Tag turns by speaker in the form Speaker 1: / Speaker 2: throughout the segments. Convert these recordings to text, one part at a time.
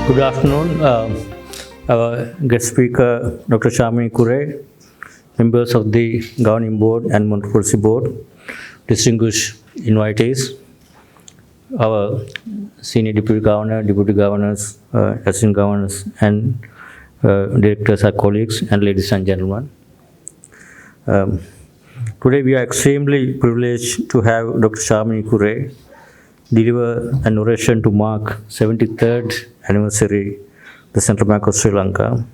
Speaker 1: Good afternoon. Our guest speaker, Dr. Sharmini Coorey, members of the Governing Board and Monetary Policy Board, distinguished invitees, our Senior Deputy Governor, Deputy Governors, Assistant Governors, and Directors, our colleagues, and ladies and gentlemen. Today we are extremely privileged to have Dr. Sharmini Coorey deliver an oration to mark 73rd anniversary of the Central Bank of Sri Lanka.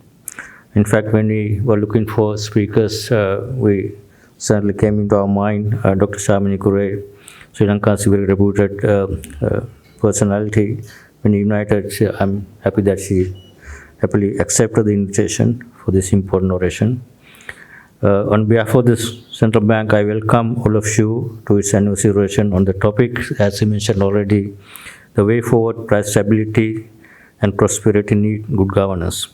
Speaker 1: In fact, when we were looking for speakers, we certainly came into our mind Dr. Sharmini Coorey, Sri Lanka's very reputed personality. When united, I'm happy that she happily accepted the invitation for this important oration. On behalf of this Central Bank, I welcome all of you to its anniversary oration on the topic, as I mentioned already, the way forward, price stability and prosperity need good governance.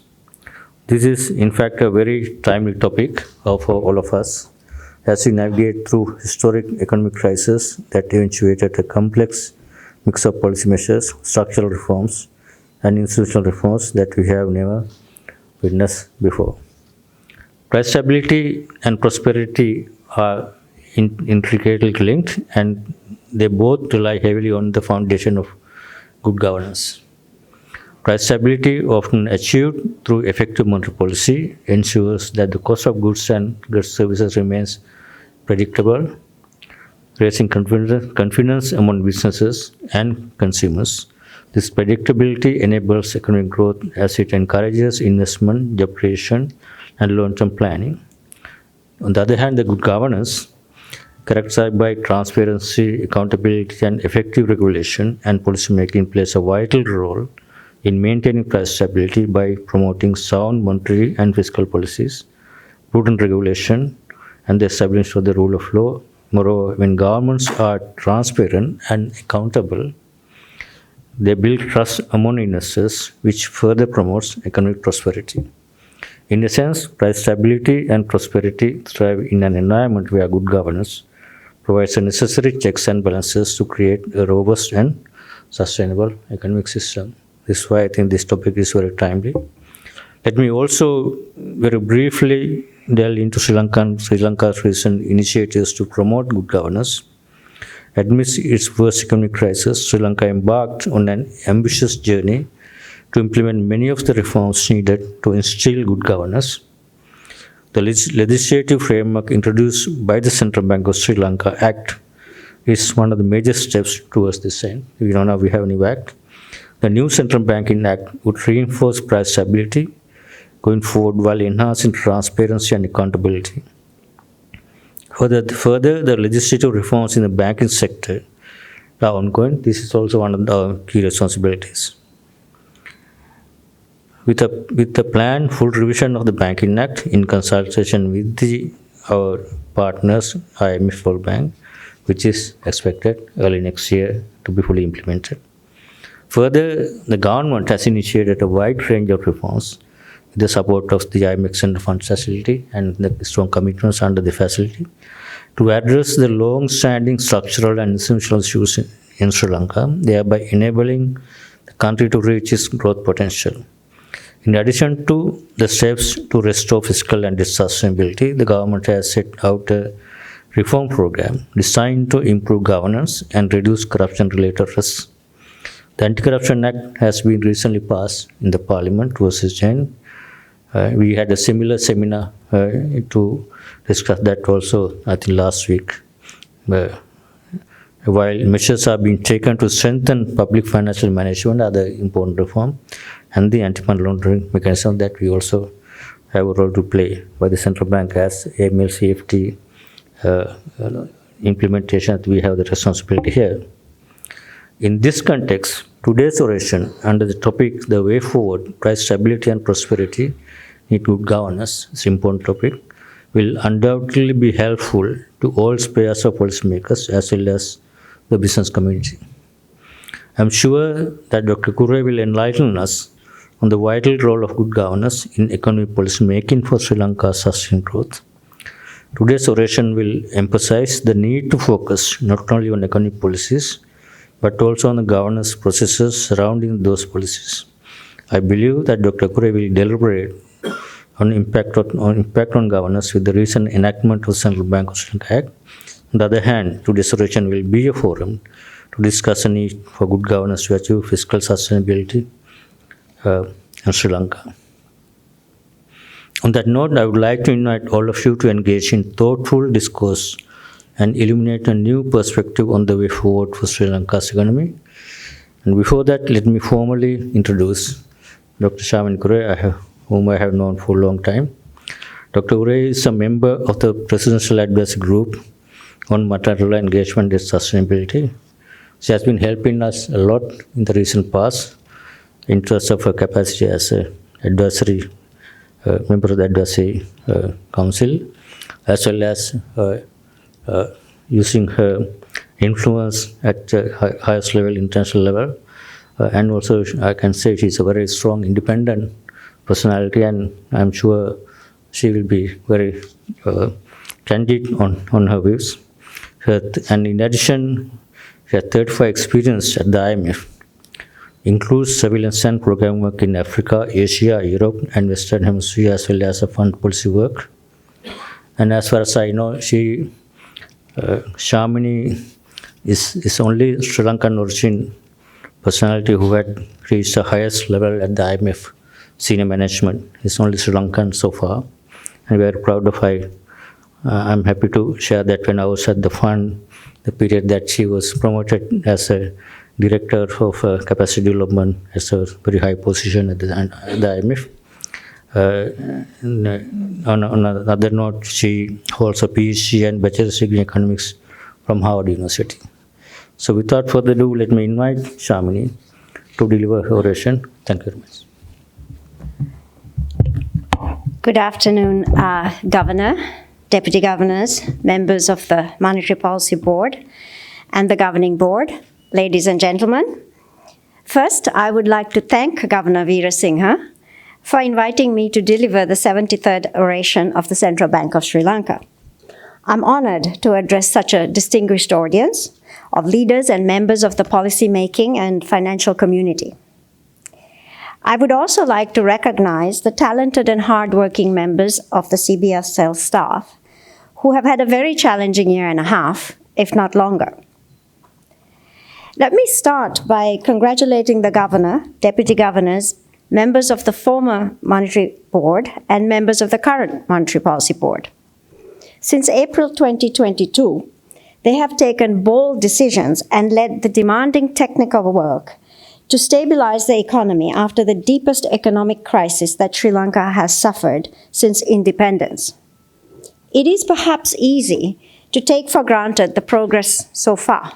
Speaker 1: This is, in fact, a very timely topic for all of us as we navigate through historic economic crisis that eventuated a complex mix of policy measures, structural reforms, and institutional reforms that we have never witnessed before. Price stability and prosperity are intricately linked, and they both rely heavily on the foundation of good governance. Price stability, often achieved through effective monetary policy, ensures that the cost of goods and goods services remains predictable, raising confidence among businesses and consumers. This predictability enables economic growth as it encourages investment, job creation, and long-term planning. On the other hand, the good governance, characterized by transparency, accountability, and effective regulation and policymaking, plays a vital role in maintaining price stability by promoting sound monetary and fiscal policies, prudent regulation, and the establishment of the rule of law. Moreover, when governments are transparent and accountable, they build trust among investors, which further promotes economic prosperity. In a sense, price stability and prosperity thrive in an environment where good governance provides the necessary checks and balances to create a robust and sustainable economic system. This is why I think this topic is very timely. Let me also very briefly delve into Sri Lanka's recent initiatives to promote good governance. Amidst its worst economic crisis, Sri Lanka embarked on an ambitious journey to implement many of the reforms needed to instill good governance. The legislative framework introduced by the Central Bank of Sri Lanka Act is one of the major steps towards this end. We don't know we have a new act. The new Central Banking Act would reinforce price stability going forward while enhancing transparency and accountability. Further, the legislative reforms in the banking sector are ongoing. This is also one of the key responsibilities. With the planned full revision of the Banking Act in consultation with our partners, IMF World Bank, which is expected early next year to be fully implemented. Further, the government has initiated a wide range of reforms with the support of the IMF Center Fund Facility and the strong commitments under the facility to address the long-standing structural and institutional issues in Sri Lanka, thereby enabling the country to reach its growth potential. In addition to the steps to restore fiscal and sustainability, the government has set out a reform program designed to improve governance and reduce corruption-related risks. The Anti-Corruption Act has been recently passed in the Parliament towards its end. We had a similar seminar to discuss that also, I think, last week. While measures are being taken to strengthen public financial management, other important reform, and the anti-money laundering mechanism that we also have a role to play by the central bank as AML CFT implementation, we have the responsibility here. In this context, today's oration under the topic, the way forward, price stability and prosperity need good governance, it's an important topic, will undoubtedly be helpful to all spheres of policymakers as well as the business community. I'm sure that Dr. Coorey will enlighten us on the vital role of good governance in economic policy making for Sri Lanka's sustained growth. Today's oration will emphasize the need to focus not only on economic policies, but also on the governance processes surrounding those policies. I believe that Dr. Coorey will deliberate on impact on governance with the recent enactment of Central Bank of Sri Lanka Act. On the other hand, today's oration will be a forum to discuss the need for good governance to achieve fiscal sustainability in Sri Lanka. On that note, I would like to invite all of you to engage in thoughtful discourse and illuminate a new perspective on the way forward for Sri Lanka's economy. And before that, let me formally introduce Dr. Sharmini Coorey, whom I have known for a long time. Dr. Coorey is a member of the Presidential Advisory Group on Maternal Engagement and Sustainability. She has been helping us a lot in the recent past in terms of her capacity as an advisory member of the Advisory Council, as well as using her influence at the highest level, international level. And also, I can say she's a very strong, independent personality, and I'm sure she will be very candid on her views. And in addition, her 35 experience at the IMF includes surveillance and program work in Africa, Asia, Europe, and Western Hemisphere, as well as a fund policy work. And as far as I know, Sharmini is only Sri Lankan origin personality who had reached the highest level at the IMF senior management. It's only Sri Lankan so far, and we are proud of her. I'm happy to share that when I was at the fund, the period that she was promoted as a director of capacity development as a very high position at the IMF. On another note, she holds a PhD and bachelor's degree in economics from Harvard University. So without further ado, let me invite Sharmini to deliver her oration. Thank you very much.
Speaker 2: Good afternoon, Governor, Deputy Governors, members of the Monetary Policy Board and the Governing Board, ladies and gentlemen. First, I would like to thank Governor Veerasinghe for inviting me to deliver the 73rd oration of the Central Bank of Sri Lanka. I'm honored to address such a distinguished audience of leaders and members of the policy-making and financial community. I would also like to recognize the talented and hardworking members of the CBSL staff who have had a very challenging year and a half, if not longer. Let me start by congratulating the Governor, Deputy Governors, members of the former Monetary Board, and members of the current Monetary Policy Board. Since April 2022, they have taken bold decisions and led the demanding technical work to stabilize the economy after the deepest economic crisis that Sri Lanka has suffered since independence. It is perhaps easy to take for granted the progress so far.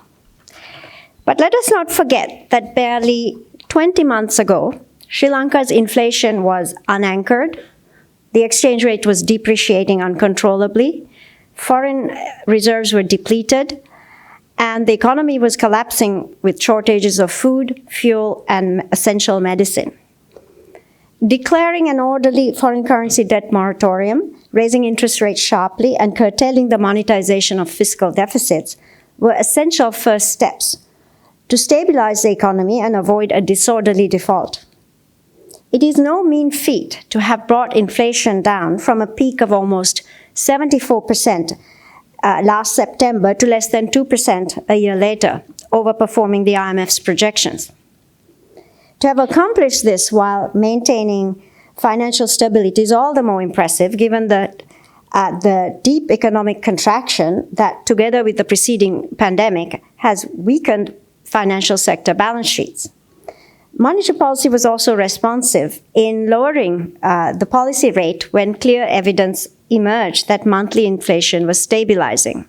Speaker 2: But let us not forget that barely 20 months ago, Sri Lanka's inflation was unanchored, the exchange rate was depreciating uncontrollably, foreign reserves were depleted, and the economy was collapsing with shortages of food, fuel, and essential medicine. Declaring an orderly foreign currency debt moratorium, raising interest rates sharply, and curtailing the monetization of fiscal deficits were essential first steps to stabilize the economy and avoid a disorderly default. It is no mean feat to have brought inflation down from a peak of almost 74% last September to less than 2% a year later, overperforming the IMF's projections. To have accomplished this while maintaining financial stability is all the more impressive given that the deep economic contraction that, together with the preceding pandemic, has weakened financial sector balance sheets. Monetary policy was also responsive in lowering the policy rate when clear evidence emerged that monthly inflation was stabilizing.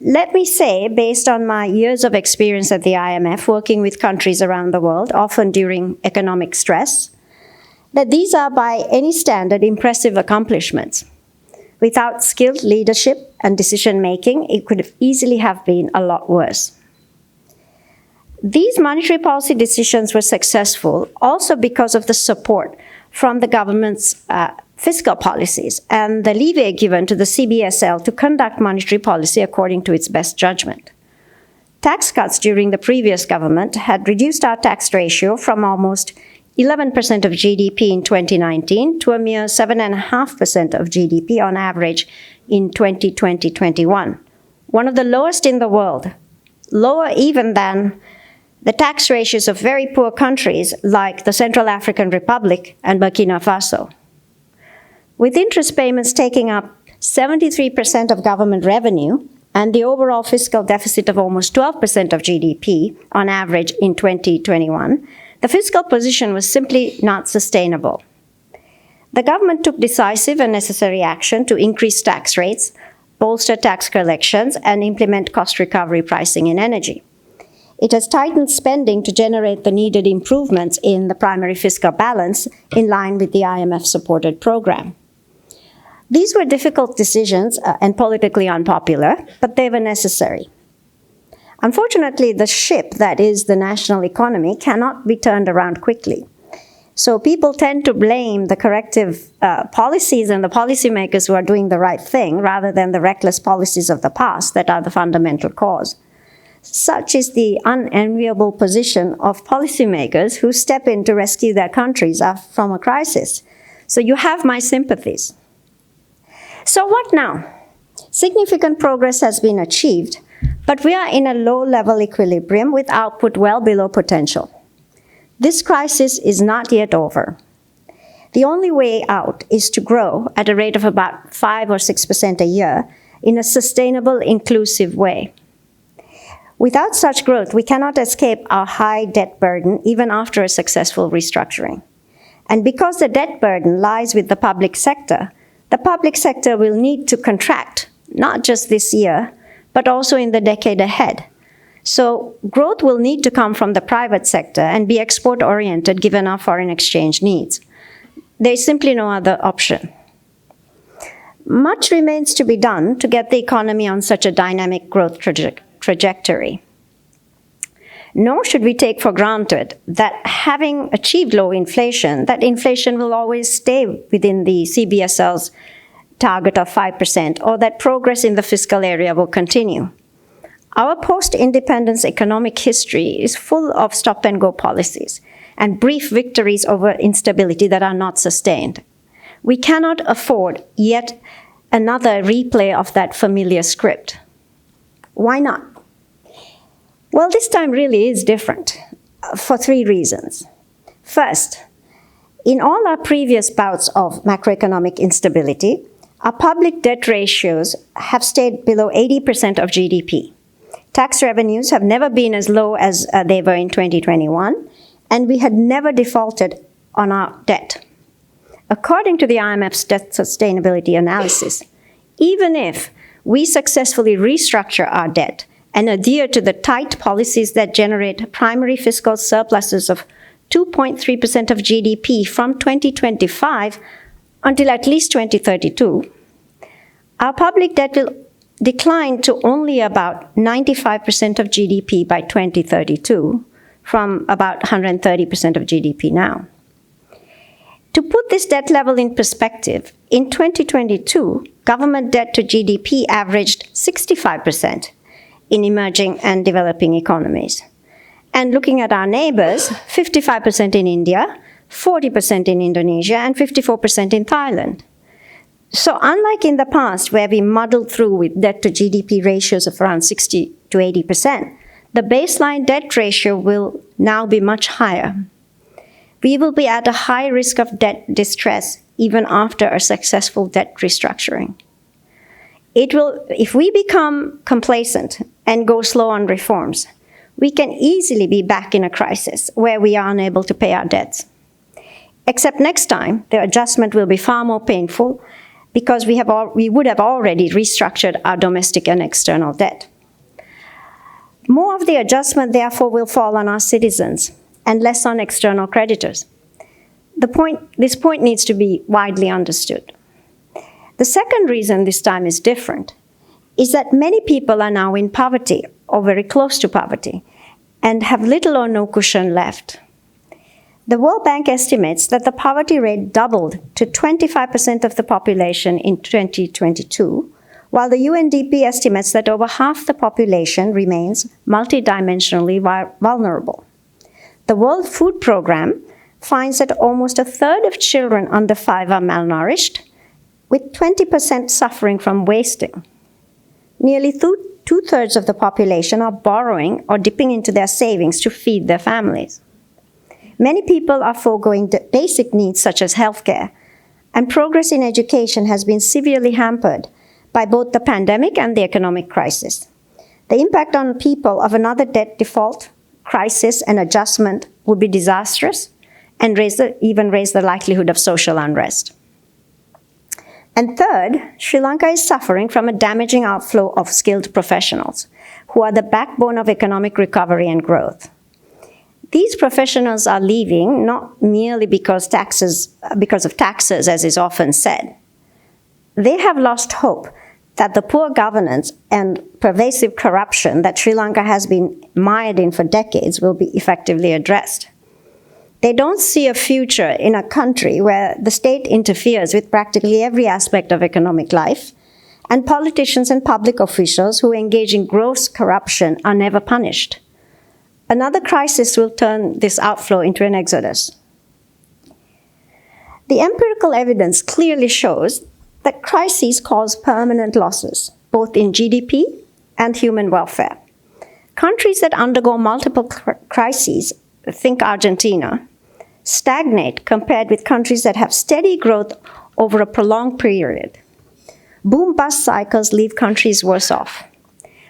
Speaker 2: Let me say, based on my years of experience at the IMF, working with countries around the world, often during economic stress, that these are by any standard impressive accomplishments. Without skilled leadership and decision-making, it could easily have been a lot worse. These monetary policy decisions were successful also because of the support from the government's fiscal policies and the leeway given to the CBSL to conduct monetary policy according to its best judgment. Tax cuts during the previous government had reduced our tax ratio from almost 11% of GDP in 2019 to a mere 7.5% of GDP on average in 2020-21, one of the lowest in the world, lower even than the tax ratios of very poor countries like the Central African Republic and Burkina Faso. With interest payments taking up 73% of government revenue and the overall fiscal deficit of almost 12% of GDP on average in 2021, the fiscal position was simply not sustainable. The government took decisive and necessary action to increase tax rates, bolster tax collections, and implement cost recovery pricing in energy. It has tightened spending to generate the needed improvements in the primary fiscal balance in line with the IMF-supported program. These were difficult decisions and politically unpopular, but they were necessary. Unfortunately, the ship that is the national economy cannot be turned around quickly. So people tend to blame the corrective policies and the policymakers who are doing the right thing rather than the reckless policies of the past that are the fundamental cause. Such is the unenviable position of policymakers who step in to rescue their countries from a crisis. So you have my sympathies. So what now? Significant progress has been achieved, but we are in a low-level equilibrium with output well below potential. This crisis is not yet over. The only way out is to grow at a rate of about 5 or 6% a year in a sustainable, inclusive way. Without such growth, we cannot escape our high debt burden even after a successful restructuring. And because the debt burden lies with the public sector will need to contract, not just this year, but also in the decade ahead. So growth will need to come from the private sector and be export-oriented given our foreign exchange needs. There is simply no other option. Much remains to be done to get the economy on such a dynamic growth trajectory. Nor should we take for granted that having achieved low inflation, that inflation will always stay within the CBSL's target of 5%, or that progress in the fiscal area will continue. Our post-independence economic history is full of stop-and-go policies and brief victories over instability that are not sustained. We cannot afford yet another replay of that familiar script. Why not? Well, this time really is different for 3 reasons. First, in all our previous bouts of macroeconomic instability, our public debt ratios have stayed below 80% of GDP. Tax revenues have never been as low as they were in 2021, and we had never defaulted on our debt. According to the IMF's debt sustainability analysis, even if we successfully restructure our debt and adhere to the tight policies that generate primary fiscal surpluses of 2.3% of GDP from 2025 until at least 2032, our public debt will decline to only about 95% of GDP by 2032, from about 130% of GDP now. To put this debt level in perspective, in 2022, government debt to GDP averaged 65% in emerging and developing economies. And looking at our neighbors, 55% in India, 40% in Indonesia, and 54% in Thailand. So unlike in the past, where we muddled through with debt to GDP ratios of around 60 to 80%, the baseline debt ratio will now be much higher. We will be at a high risk of debt distress even after a successful debt restructuring. If we become complacent and go slow on reforms, we can easily be back in a crisis where we are unable to pay our debts. Except next time, the adjustment will be far more painful because we would have already restructured our domestic and external debt. More of the adjustment, therefore, will fall on our citizens and less on external creditors. This point needs to be widely understood. The second reason this time is different is that many people are now in poverty or very close to poverty and have little or no cushion left. The World Bank estimates that the poverty rate doubled to 25% of the population in 2022, while the UNDP estimates that over half the population remains multidimensionally vulnerable. The World Food Programme finds that almost a third of children under 5 are malnourished, with 20% suffering from wasting. Nearly two-thirds of the population are borrowing or dipping into their savings to feed their families. Many people are foregoing the basic needs such as healthcare, and progress in education has been severely hampered by both the pandemic and the economic crisis. The impact on people of another debt default, crisis, and adjustment would be disastrous and even raise the likelihood of social unrest. And third, Sri Lanka is suffering from a damaging outflow of skilled professionals who are the backbone of economic recovery and growth. These professionals are leaving not merely because of taxes, as is often said. They have lost hope that the poor governance and pervasive corruption that Sri Lanka has been mired in for decades will be effectively addressed. They don't see a future in a country where the state interferes with practically every aspect of economic life, and politicians and public officials who engage in gross corruption are never punished. Another crisis will turn this outflow into an exodus. The empirical evidence clearly shows that crises cause permanent losses, both in GDP and human welfare. Countries that undergo multiple crises, think Argentina, stagnate compared with countries that have steady growth over a prolonged period. Boom-bust cycles leave countries worse off.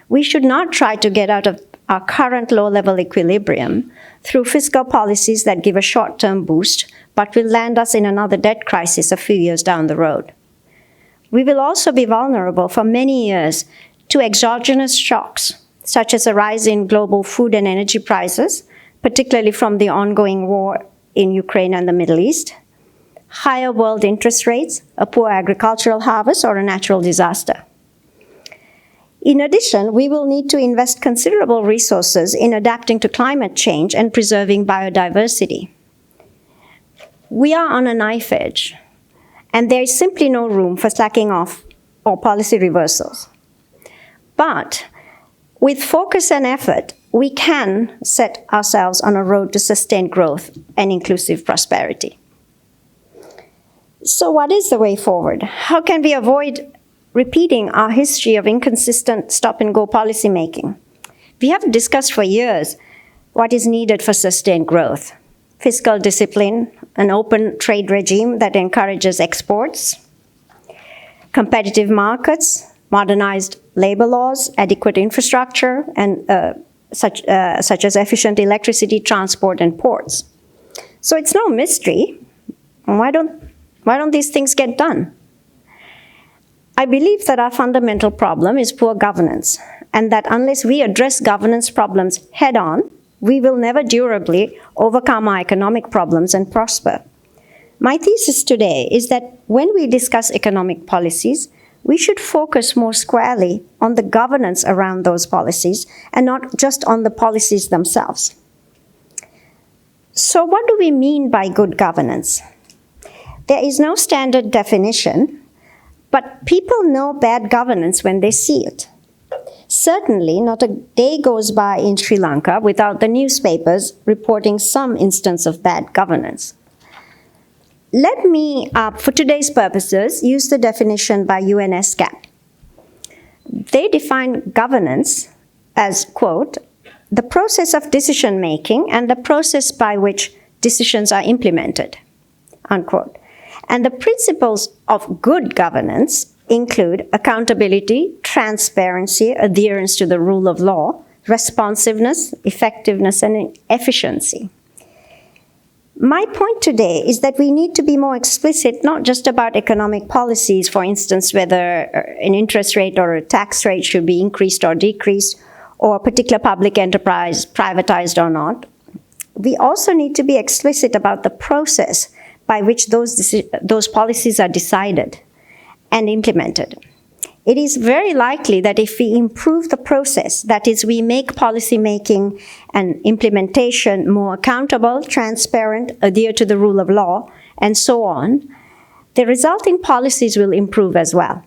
Speaker 2: We should not try to get out of our current low-level equilibrium through fiscal policies that give a short-term boost, but will land us in another debt crisis a few years down the road. We will also be vulnerable for many years to exogenous shocks, such as a rise in global food and energy prices, particularly from the ongoing war in Ukraine and the Middle East, higher world interest rates, a poor agricultural harvest, or a natural disaster. In addition, we will need to invest considerable resources in adapting to climate change and preserving biodiversity. We are on a knife edge, and there is simply no room for slacking off or policy reversals. But with focus and effort, we can set ourselves on a road to sustained growth and inclusive prosperity. So what is the way forward? How can we avoid repeating our history of inconsistent stop-and-go policymaking? We have discussed for years what is needed for sustained growth: fiscal discipline, an open trade regime that encourages exports, competitive markets, modernized labor laws, adequate infrastructure, and such as efficient electricity, transport, and ports. So it's no mystery. Why don't these things get done? I believe that our fundamental problem is poor governance, and that unless we address governance problems head-on, we will never durably overcome our economic problems and prosper. My thesis today is that when we discuss economic policies, we should focus more squarely on the governance around those policies and not just on the policies themselves. So what do we mean by good governance? There is no standard definition, but people know bad governance when they see it. Certainly, not a day goes by in Sri Lanka without the newspapers reporting some instance of bad governance. Let me, for today's purposes, use the definition by UNSCAP. They define governance as, quote, the process of decision-making and the process by which decisions are implemented, unquote. And the principles of good governance include accountability, transparency, adherence to the rule of law, responsiveness, effectiveness, and efficiency. My point today is that we need to be more explicit, not just about economic policies, for instance, whether an interest rate or a tax rate should be increased or decreased, or a particular public enterprise privatized or not. We also need to be explicit about the process by which those policies are decided and implemented. It is very likely that if we improve the process, that is, we make policy making and implementation more accountable, transparent, adhere to the rule of law, and so on, the resulting policies will improve as well.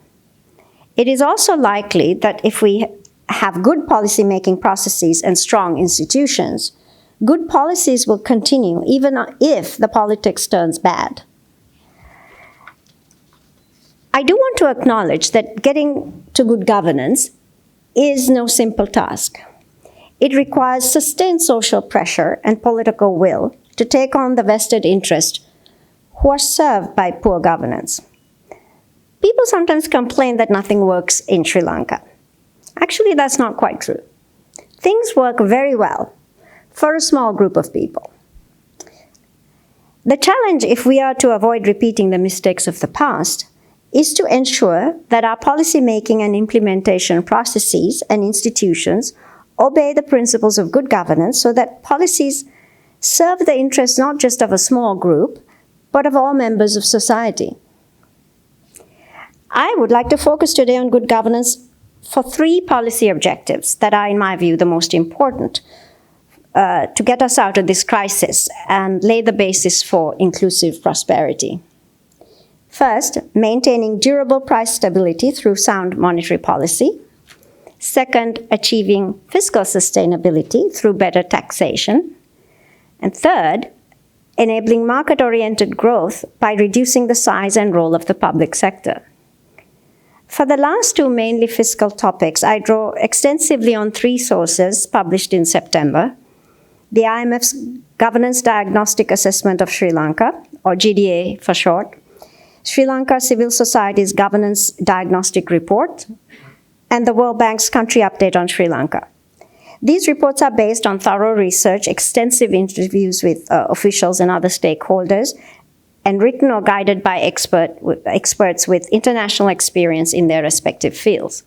Speaker 2: It is also likely that if we have good policy making processes and strong institutions, good policies will continue even if the politics turns bad. I do want to acknowledge that getting to good governance is no simple task. It requires sustained social pressure and political will to take on the vested interest who are served by poor governance. People sometimes complain that nothing works in Sri Lanka. Actually, that's not quite true. Things work very well for a small group of people. The challenge, if we are to avoid repeating the mistakes of the past, is to ensure that our policy-making and implementation processes and institutions obey the principles of good governance so that policies serve the interests not just of a small group, but of all members of society. I would like to focus today on good governance for 3 policy objectives that are, in my view, the most important to get us out of this crisis and lay the basis for inclusive prosperity. First, maintaining durable price stability through sound monetary policy. Second, achieving fiscal sustainability through better taxation. And third, enabling market-oriented growth by reducing the size and role of the public sector. For the last 2 mainly fiscal topics, I draw extensively on 3 sources published in September: the IMF's Governance Diagnostic Assessment of Sri Lanka, or GDA for short, Sri Lanka Civil Society's Governance Diagnostic Report, and the World Bank's Country Update on Sri Lanka. These reports are based on thorough research, extensive interviews with officials and other stakeholders, and written or guided by experts with international experience in their respective fields.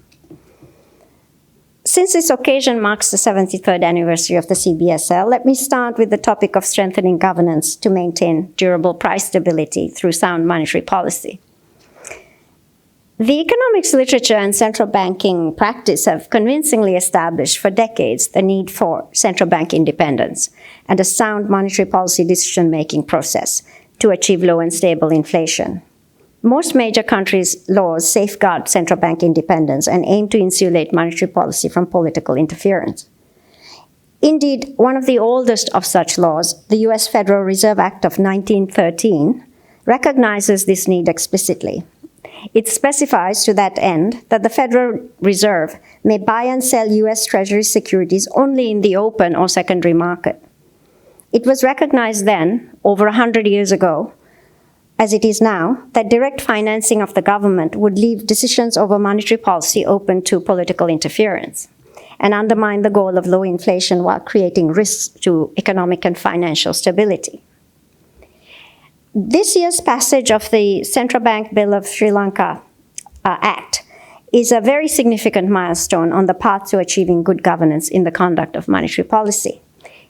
Speaker 2: Since this occasion marks the 73rd anniversary of the CBSL, let me start with the topic of strengthening governance to maintain durable price stability through sound monetary policy. The economics literature and central banking practice have convincingly established for decades the need for central bank independence and a sound monetary policy decision-making process to achieve low and stable inflation. Most major countries' laws safeguard central bank independence and aim to insulate monetary policy from political interference. Indeed, one of the oldest of such laws, the US Federal Reserve Act of 1913, recognizes this need explicitly. It specifies to that end that the Federal Reserve may buy and sell US Treasury securities only in the open or secondary market. It was recognized then, over 100 years ago, as it is now, that direct financing of the government would leave decisions over monetary policy open to political interference and undermine the goal of low inflation while creating risks to economic and financial stability. This year's passage of the Central Bank Bill of Sri Lanka Act is a very significant milestone on the path to achieving good governance in the conduct of monetary policy.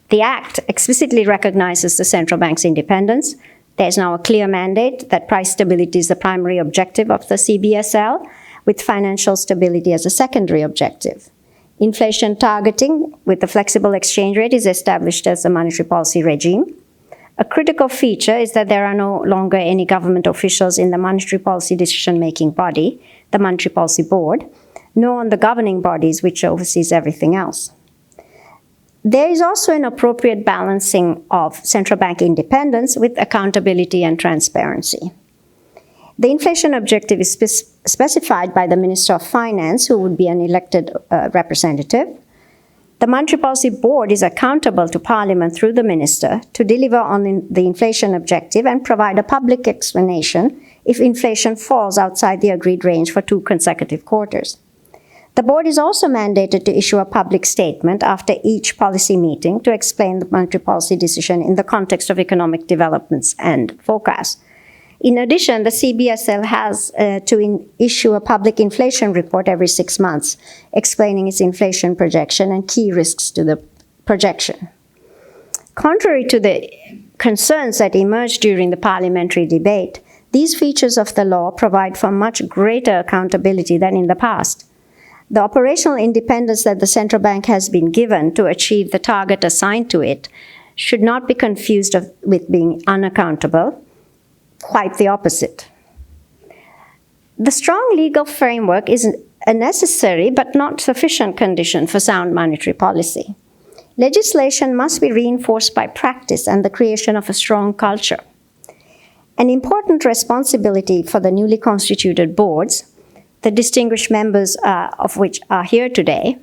Speaker 2: The Act explicitly recognizes the central bank's independence. There's now a clear mandate that price stability is the primary objective of the CBSL, with financial stability as a secondary objective. Inflation targeting with the flexible exchange rate is established as a monetary policy regime. A critical feature is that there are no longer any government officials in the monetary policy decision-making body, the Monetary Policy Board, nor on the governing bodies, which oversees everything else. There is also an appropriate balancing of central bank independence with accountability and transparency. The inflation objective is specified by the Minister of Finance, who would be an elected representative. The Monetary Policy Board is accountable to Parliament through the Minister to deliver on the inflation objective and provide a public explanation if inflation falls outside the agreed range for 2 consecutive quarters. The board is also mandated to issue a public statement after each policy meeting to explain the monetary policy decision in the context of economic developments and forecasts. In addition, the CBSL has to issue a public inflation report every 6 months, explaining its inflation projection and key risks to the projection. Contrary to the concerns that emerged during the parliamentary debate, these features of the law provide for much greater accountability than in the past. The operational independence that the central bank has been given to achieve the target assigned to it should not be confused with being unaccountable. Quite the opposite. The strong legal framework is a necessary but not sufficient condition for sound monetary policy. legislation must be reinforced by practice and the creation of a strong culture. An important responsibility for the newly constituted boards, the distinguished members of which are here today,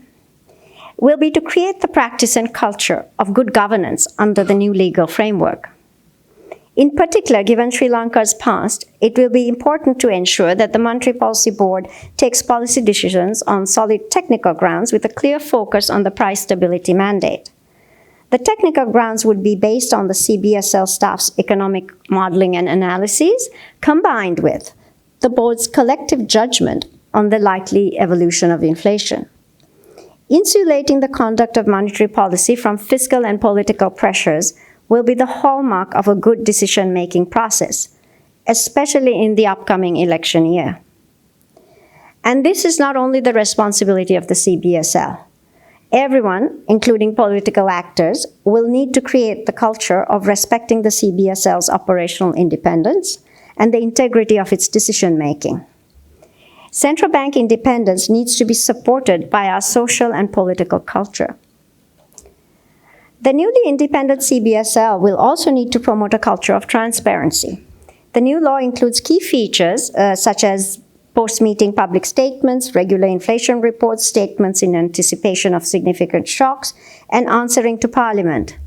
Speaker 2: will be to create the practice and culture of good governance under the new legal framework. In particular, given Sri Lanka's past, it will be important to ensure that the Monetary Policy Board takes policy decisions on solid technical grounds with a clear focus on the price stability mandate. The technical grounds would be based on the CBSL staff's economic modeling and analyses, combined with the board's collective judgment on the likely evolution of inflation. Insulating the conduct of monetary policy from fiscal and political pressures will be the hallmark of a good decision-making process, especially in the upcoming election year. And this is not only the responsibility of the CBSL. Everyone, including political actors, will need to create the culture of respecting the CBSL's operational independence and the integrity of its decision-making. Central bank independence needs to be supported by our social and political culture. The newly independent CBSL will also need to promote a culture of transparency. The new law includes key features such as post-meeting public statements, regular inflation reports, statements in anticipation of significant shocks, and answering to Parliament.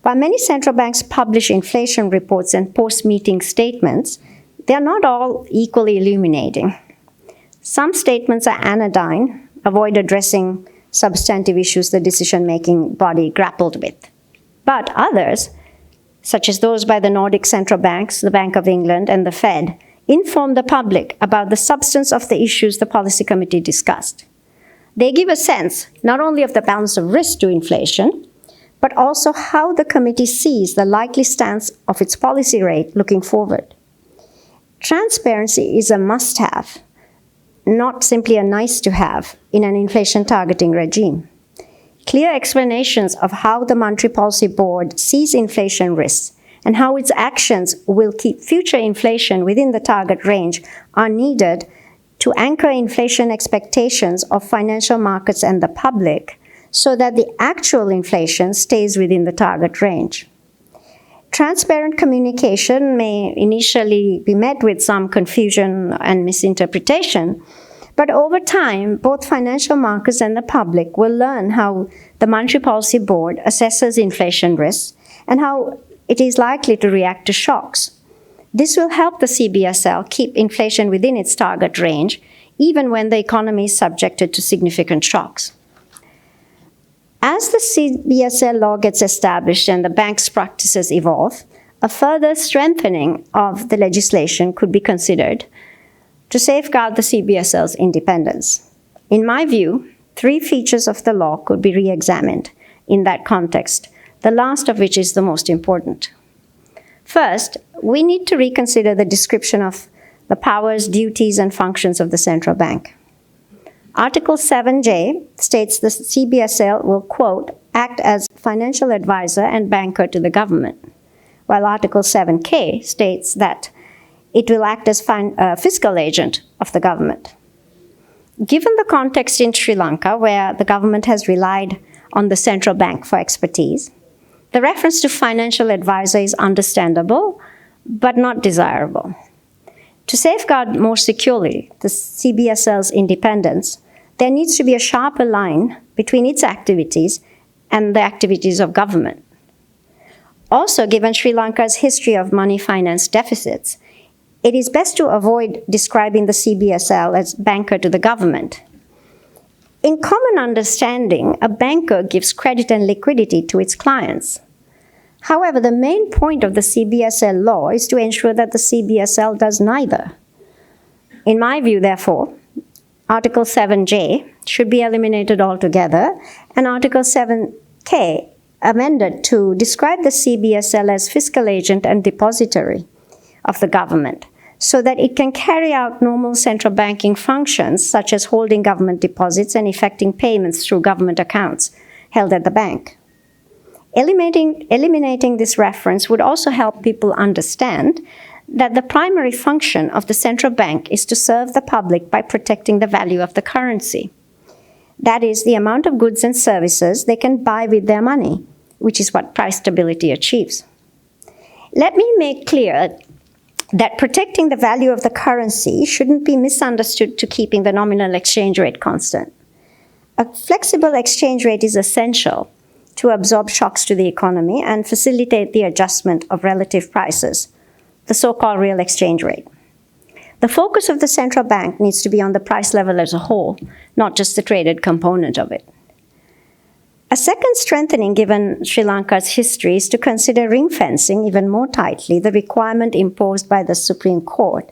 Speaker 2: While many central banks publish inflation reports and post-meeting statements, they are not all equally illuminating. Some statements are anodyne, avoid addressing substantive issues the decision-making body grappled with. But others, such as those by the Nordic central banks, the Bank of England, and the Fed, inform the public about the substance of the issues the policy committee discussed. They give a sense not only of the balance of risk to inflation, but also how the committee sees the likely stance of its policy rate looking forward. Transparency is a must-have, not simply a nice-to-have in an inflation targeting regime. Clear explanations of how the Monetary Policy Board sees inflation risks and how its actions will keep future inflation within the target range are needed to anchor inflation expectations of financial markets and the public so that the actual inflation stays within the target range. Transparent communication may initially be met with some confusion and misinterpretation, but over time, both financial markets and the public will learn how the Monetary Policy Board assesses inflation risks and how it is likely to react to shocks. This will help the CBSL keep inflation within its target range, even when the economy is subjected to significant shocks. As the CBSL law gets established and the bank's practices evolve, a further strengthening of the legislation could be considered to safeguard the CBSL's independence. In my view, 3 features of the law could be re-examined in that context, the last of which is the most important. First, we need to reconsider the description of the powers, duties, and functions of the central bank. Article 7J states the CBSL will, quote, act as financial advisor and banker to the government, while Article 7K states that it will act as fiscal agent of the government. Given the context in Sri Lanka, where the government has relied on the central bank for expertise, the reference to financial advisor is understandable, but not desirable. To safeguard more securely the CBSL's independence, there needs to be a sharper line between its activities and the activities of government. Also, given Sri Lanka's history of money finance deficits, it is best to avoid describing the CBSL as banker to the government. In common understanding, a banker gives credit and liquidity to its clients. However, the main point of the CBSL law is to ensure that the CBSL does neither. In my view, therefore, Article 7J should be eliminated altogether and Article 7K amended to describe the CBSL as fiscal agent and depository of the government so that it can carry out normal central banking functions such as holding government deposits and effecting payments through government accounts held at the bank. Eliminating this reference would also help people understand that the primary function of the central bank is to serve the public by protecting the value of the currency. That is, the amount of goods and services they can buy with their money, which is what price stability achieves. Let me make clear that protecting the value of the currency shouldn't be misunderstood to keeping the nominal exchange rate constant. A flexible exchange rate is essential to absorb shocks to the economy and facilitate the adjustment of relative prices, the so-called real exchange rate. The focus of the central bank needs to be on the price level as a whole, not just the traded component of it. A second strengthening given Sri Lanka's history is to consider ring-fencing even more tightly the requirement imposed by the Supreme Court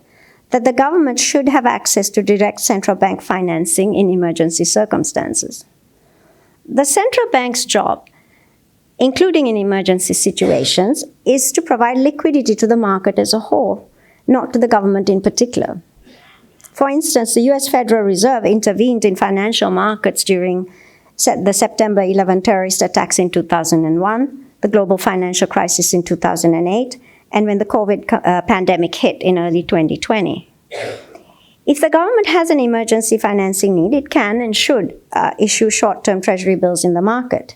Speaker 2: that the government should have access to direct central bank financing in emergency circumstances. The central bank's job, including in emergency situations, is to provide liquidity to the market as a whole, not to the government in particular. For instance, the US Federal Reserve intervened in financial markets during the September 11 terrorist attacks in 2001, the global financial crisis in 2008, and when the COVID pandemic hit in early 2020. If the government has an emergency financing need, it can and should issue short-term treasury bills in the market.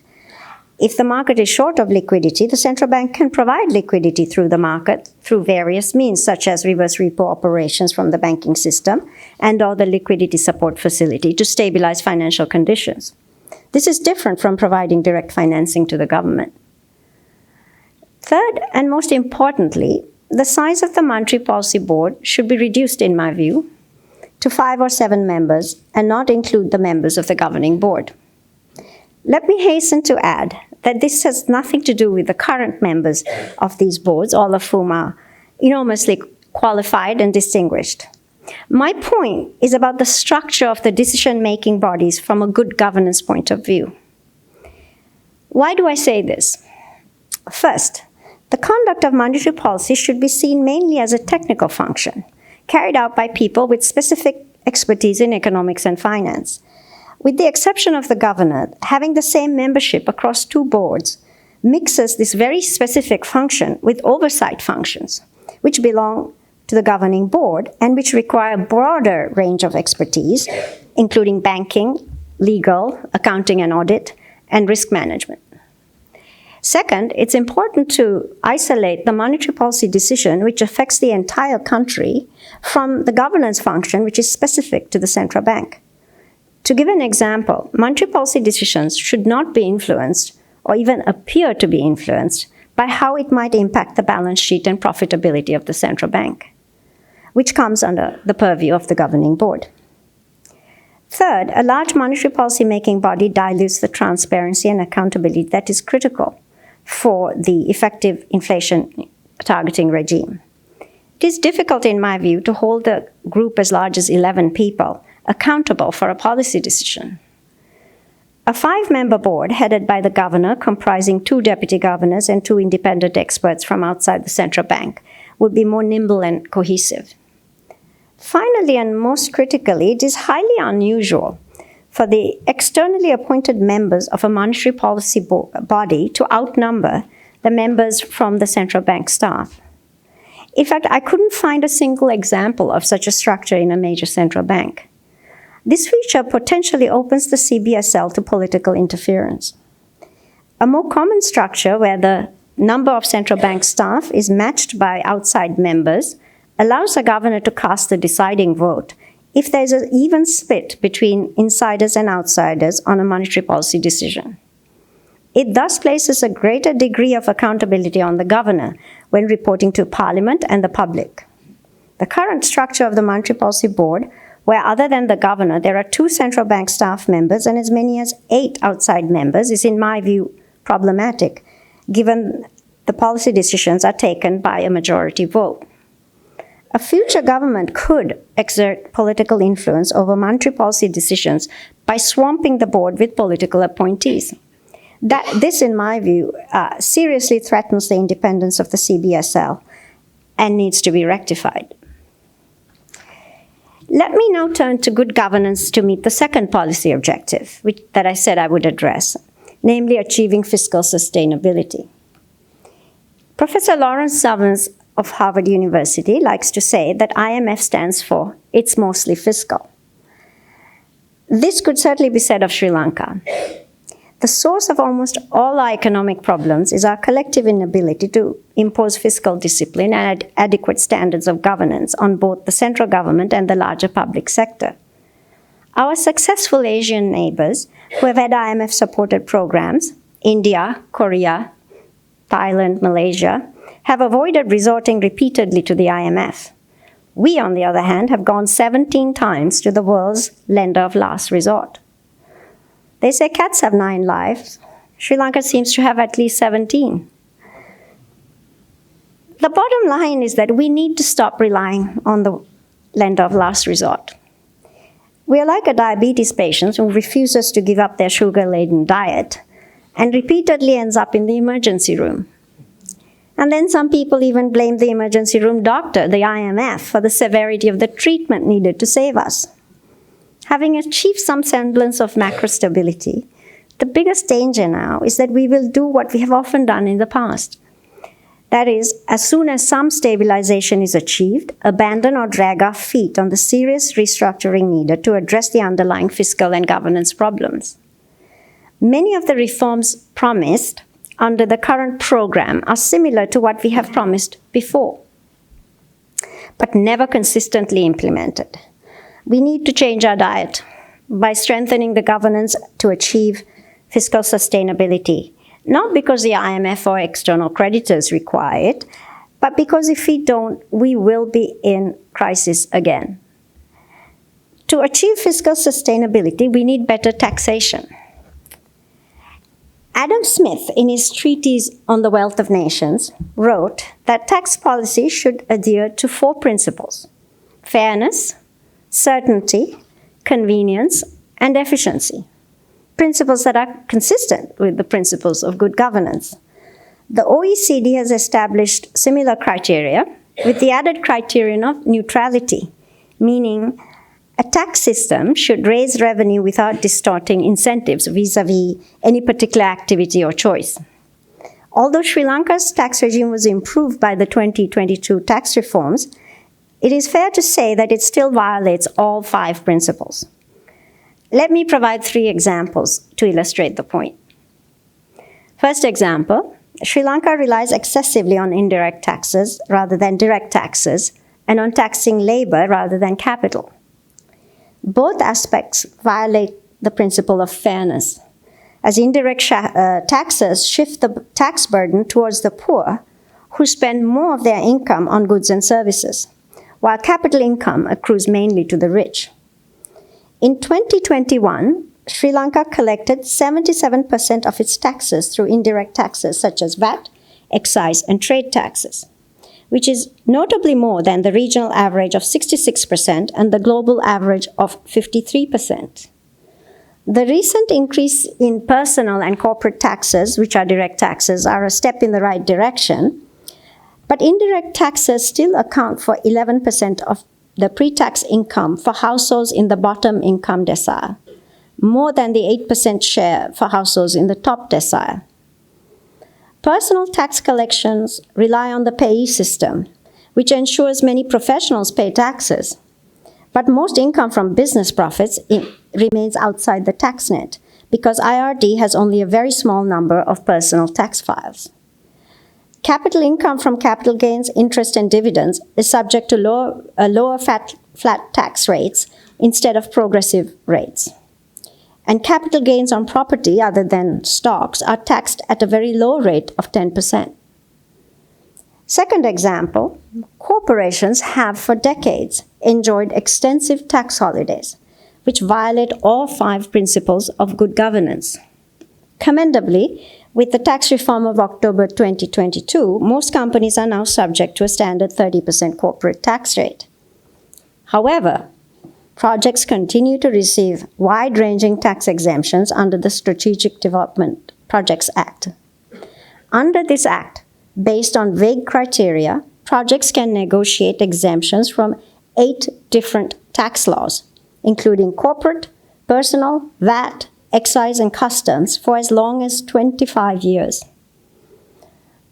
Speaker 2: If the market is short of liquidity, the central bank can provide liquidity through the market through various means, such as reverse repo operations from the banking system and/or the liquidity support facility to stabilize financial conditions. This is different from providing direct financing to the government. Third, and most importantly, the size of the Monetary Policy Board should be reduced, in my view, to 5 or 7 members and not include the members of the governing board. Let me hasten to add that this has nothing to do with the current members of these boards, all of whom are enormously qualified and distinguished. My point is about the structure of the decision-making bodies from a good governance point of view. Why do I say this? First, the conduct of monetary policy should be seen mainly as a technical function, carried out by people with specific expertise in economics and finance. With the exception of the governor, having the same membership across 2 boards mixes this very specific function with oversight functions, which belong to the governing board and which require a broader range of expertise, including banking, legal, accounting and audit, and risk management. Second, it's important to isolate the monetary policy decision which affects the entire country from the governance function which is specific to the central bank. To give an example, monetary policy decisions should not be influenced or even appear to be influenced by how it might impact the balance sheet and profitability of the central bank, which comes under the purview of the governing board. Third, a large monetary policy-making body dilutes the transparency and accountability that is critical for the effective inflation targeting regime. It is difficult, in my view, to hold a group as large as 11 people accountable for a policy decision. A 5-member board headed by the governor, comprising 2 deputy governors and 2 independent experts from outside the central bank, would be more nimble and cohesive. Finally, and most critically, it is highly unusual for the externally appointed members of a monetary policy body to outnumber the members from the central bank staff. In fact, I couldn't find a single example of such a structure in a major central bank. This feature potentially opens the CBSL to political interference. A more common structure where the number of central bank staff is matched by outside members allows a governor to cast the deciding vote if there is an even split between insiders and outsiders on a monetary policy decision. It thus places a greater degree of accountability on the governor when reporting to Parliament and the public. The current structure of the Monetary Policy Board, where other than the governor there are 2 central bank staff members and as many as 8 outside members, is in my view problematic, given the policy decisions are taken by a majority vote. A future government could exert political influence over monetary policy decisions by swamping the board with political appointees. This, in my view, seriously threatens the independence of the CBSL and needs to be rectified. Let me now turn to good governance to meet the second policy objective, that I said I would address, namely achieving fiscal sustainability. Professor Lawrence Summers of Harvard University likes to say that IMF stands for "it's mostly fiscal." This could certainly be said of Sri Lanka. The source of almost all our economic problems is our collective inability to impose fiscal discipline and adequate standards of governance on both the central government and the larger public sector. Our successful Asian neighbors who have had IMF-supported programs, India, Korea, Thailand, Malaysia, have avoided resorting repeatedly to the IMF. We, on the other hand, have gone 17 times to the world's lender of last resort. They say cats have 9 lives. Sri Lanka seems to have at least 17. The bottom line is that we need to stop relying on the lender of last resort. We are like a diabetes patient who refuses to give up their sugar-laden diet and repeatedly ends up in the emergency room. And then some people even blame the emergency room doctor, the IMF, for the severity of the treatment needed to save us. Having achieved some semblance of macro stability, the biggest danger now is that we will do what we have often done in the past. That is, as soon as some stabilization is achieved, abandon or drag our feet on the serious restructuring needed to address the underlying fiscal and governance problems. Many of the reforms promised under the current program are similar to what we have promised before, but never consistently implemented. We need to change our diet by strengthening the governance to achieve fiscal sustainability, not because the IMF or external creditors require it, but because if we don't, we will be in crisis again. To achieve fiscal sustainability, we need better taxation. Adam Smith, in his treatise on the wealth of nations, wrote that tax policy should adhere to 4 principles: fairness, certainty, convenience, and efficiency. Principles that are consistent with the principles of good governance. The OECD has established similar criteria with the added criterion of neutrality, meaning a tax system should raise revenue without distorting incentives vis-à-vis any particular activity or choice. Although Sri Lanka's tax regime was improved by the 2022 tax reforms, it is fair to say that it still violates all 5 principles. Let me provide 3 examples to illustrate the point. First example, Sri Lanka relies excessively on indirect taxes rather than direct taxes, and on taxing labor rather than capital. Both aspects violate the principle of fairness, as indirect taxes shift the tax burden towards the poor, who spend more of their income on goods and services, while capital income accrues mainly to the rich. In 2021, Sri Lanka collected 77% of its taxes through indirect taxes such as VAT, excise, and trade taxes, which is notably more than the regional average of 66% and the global average of 53%. The recent increase in personal and corporate taxes, which are direct taxes, are a step in the right direction, but indirect taxes still account for 11% of the pre-tax income for households in the bottom income decile, more than the 8% share for households in the top decile. Personal tax collections rely on the payee system, which ensures many professionals pay taxes, but most income from business profits remains outside the tax net because IRD has only a very small number of personal tax files. Capital income from capital gains, interest, and dividends is subject to lower flat tax rates instead of progressive rates. And capital gains on property other than stocks are taxed at a very low rate of 10%. Second example, corporations have for decades enjoyed extensive tax holidays, which violate all 5 principles of good governance. Commendably, with the tax reform of October 2022, most companies are now subject to a standard 30% corporate tax rate. However, projects continue to receive wide-ranging tax exemptions under the Strategic Development Projects Act. Under this act, based on vague criteria, projects can negotiate exemptions from 8 different tax laws, including corporate, personal, VAT, excise, and customs for as long as 25 years.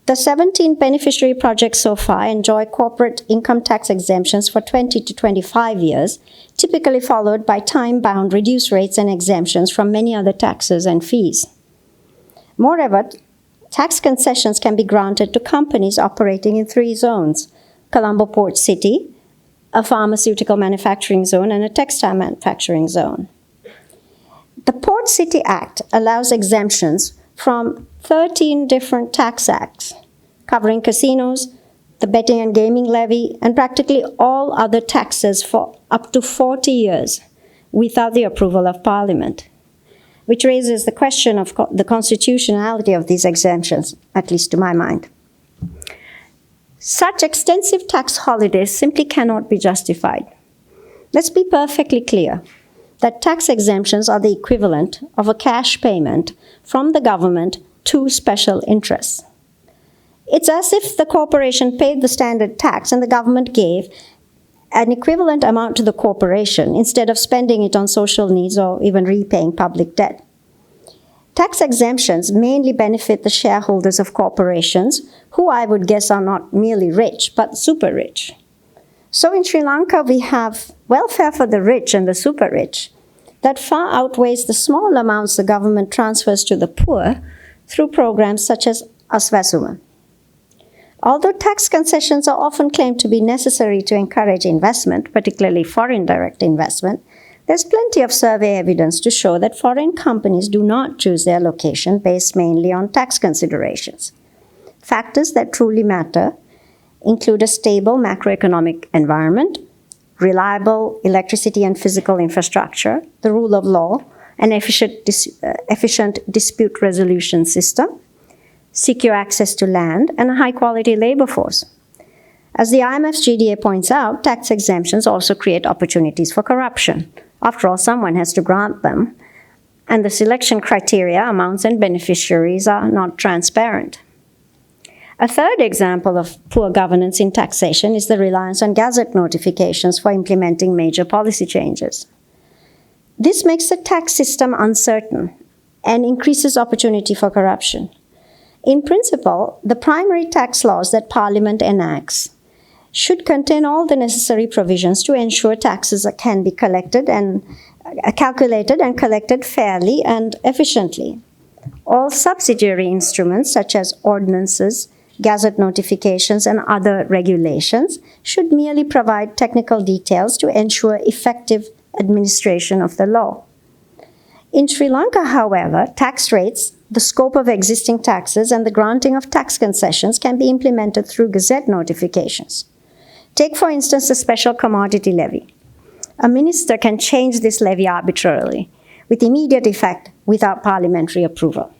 Speaker 2: The 17 beneficiary projects so far enjoy corporate income tax exemptions for 20 to 25 years, typically followed by time-bound reduced rates and exemptions from many other taxes and fees. Moreover, tax concessions can be granted to companies operating in 3 zones: Colombo Port City, a pharmaceutical manufacturing zone, and a textile manufacturing zone. The Port City Act allows exemptions from 13 different tax acts, covering casinos, the betting and gaming levy, and practically all other taxes for up to 40 years without the approval of Parliament, which raises the question of the constitutionality of these exemptions, at least to my mind. Such extensive tax holidays simply cannot be justified. Let's be perfectly clear that tax exemptions are the equivalent of a cash payment from the government to special interests. It's as if the corporation paid the standard tax and the government gave an equivalent amount to the corporation instead of spending it on social needs or even repaying public debt. Tax exemptions mainly benefit the shareholders of corporations, who I would guess are not merely rich, but super rich. So in Sri Lanka, we have welfare for the rich and the super rich that far outweighs the small amounts the government transfers to the poor through programs such as Asvasuma. Although tax concessions are often claimed to be necessary to encourage investment, particularly foreign direct investment, there's plenty of survey evidence to show that foreign companies do not choose their location based mainly on tax considerations. Factors that truly matter include a stable macroeconomic environment, reliable electricity and physical infrastructure, the rule of law, an efficient dispute resolution system, secure access to land, and a high-quality labor force. As the IMF's GDA points out, tax exemptions also create opportunities for corruption. After all, someone has to grant them, and the selection criteria, amounts, and beneficiaries are not transparent. A third example of poor governance in taxation is the reliance on gazette notifications for implementing major policy changes. This makes the tax system uncertain and increases opportunity for corruption. In principle, the primary tax laws that Parliament enacts should contain all the necessary provisions to ensure taxes can be calculated and collected fairly and efficiently. All subsidiary instruments, such as ordinances, gazette notifications, and other regulations, should merely provide technical details to ensure effective administration of the law. In Sri Lanka, however, tax rates, the scope of existing taxes, and the granting of tax concessions can be implemented through gazette notifications. Take, for instance, the special commodity levy. A minister can change this levy arbitrarily, with immediate effect without parliamentary approval,